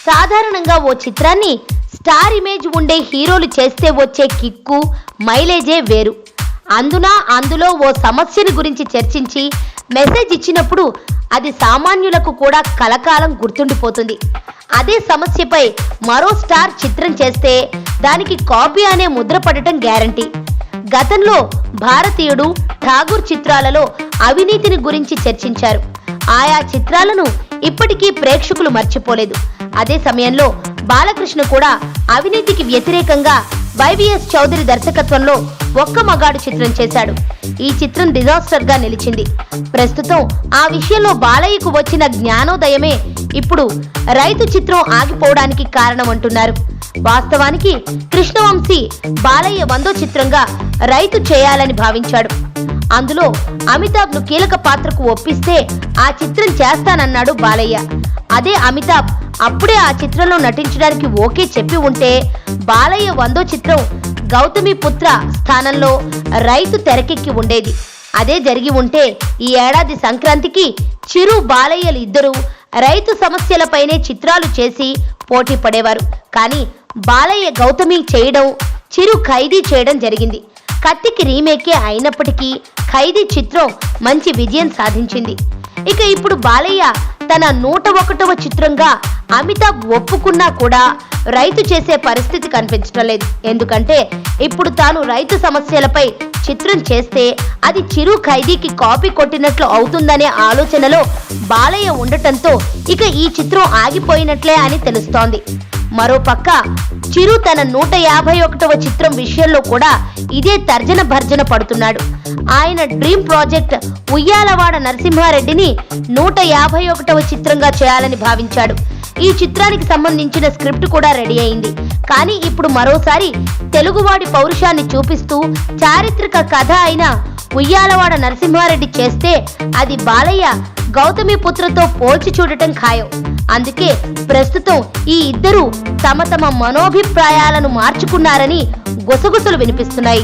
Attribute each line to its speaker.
Speaker 1: సాధారణంగా ఓ చిత్రాన్ని star image ఉండే హీరోలు చేస్తే వచ్చే కిక్కు మైలేజే వేరు. అందులో ఓ సమస్యని గురించి చర్చించి మెసేజ్ ఇచ్చినప్పుడు అది సామాన్యులకు కూడా కలకాలం గుర్తుండిపోతుంది. అదే సమస్యపై మరో స్టార్ చిత్రం చేస్తే దానికి కాపీ అనే ముద్ర పడటం గ్యారంటీ. గతంలో భారతీయుడు, ఠాగూర్ చిత్రాలలో అవినీతిని గురించి చర్చించారు. ఆయా చిత్రాలను ఇప్పటికీ ప్రేక్షకులు మర్చిపోలేదు. అదే సమయంలో బాలకృష్ణ కూడా అవినీతికి వ్యతిరేకంగా వైవిఎస్ చౌదరి దర్శకత్వంలో ఒక్క మగాడు చిత్రం చేశాడు. ఈ చిత్రం డిజాస్టర్ గా నిలిచింది. ప్రస్తుతం ఆ విషయంలో బాలయ్యకు వచ్చిన జ్ఞానోదయమే ఇప్పుడు రైతు చిత్రం ఆగిపోవడానికి కారణమంటున్నారు. వాస్తవానికి కృష్ణవంశీ బాలయ్య 100వ చిత్రంగా రైతు చేయాలని భావించాడు. అందులో అమితాబ్ ను కీలక పాత్రకు ఒప్పిస్తే ఆ చిత్రం చేస్తానన్నాడు బాలయ్య. అదే అమితాబ్ అప్పుడే ఆ చిత్రంలో నటించడానికి ఓకే చెప్పి ఉంటే బాలయ్య 100వ చిత్రం గౌతమి పుత్ర స్థానంలో రైతు తెరకెక్కి ఉండేది. అదే జరిగి ఉంటే ఈ ఏడాది సంక్రాంతికి చిరు, బాలయ్యలు ఇద్దరు రైతు సమస్యలపైనే చిత్రాలు చేసి పోటీ పడేవారు. కానీ బాలయ్య గౌతమి చేయడం, చిరు ఖైదీ చేయడం జరిగింది. కత్తికి రీమేకే అయినప్పటికీ ఖైదీ చిత్రం మంచి విజయం సాధించింది. ఇక ఇప్పుడు బాలయ్య తన 101వ చిత్రంగా అమితాబ్ ఒప్పుకున్నా కూడా రైతు చేసే పరిస్థితి కనిపించడం లేదు. ఎందుకంటే ఇప్పుడు తాను రైతు సమస్యలపై చిత్రం చేస్తే అది చిరు, ఖైదీకి కాపీ కొట్టినట్లు అవుతుందనే ఆలోచనలో బాలయ్య ఉండటంతో ఇక ఈ చిత్రం ఆగిపోయినట్లే అని తెలుస్తోంది. మరోపక్క చిరు తన 151వ చిత్రం విషయంలో కూడా ఇదే తర్జన భర్జన పడుతున్నాడు. ఆయన డ్రీమ్ ప్రాజెక్ట్ ఉయ్యాలవాడ నరసింహారెడ్డిని 151వ చిత్రంగా చేయాలని భావించాడు. ఈ చిత్రానికి సంబంధించిన స్క్రిప్ట్ కూడా రెడీ అయింది. కానీ ఇప్పుడు మరోసారి తెలుగువాడి పౌరుషాన్ని చూపిస్తూ చారిత్రక కథ అయిన ఉయ్యాలవాడ నరసింహారెడ్డి చేస్తే అది బాలయ్య గౌతమి పుత్రతో పోల్చి చూడటం ఖాయం. అందుకే ప్రస్తుతం ఈ ఇద్దరు తమ మనోభిప్రాయాలను మార్చుకున్నారని గుసగుసలు వినిపిస్తున్నాయి.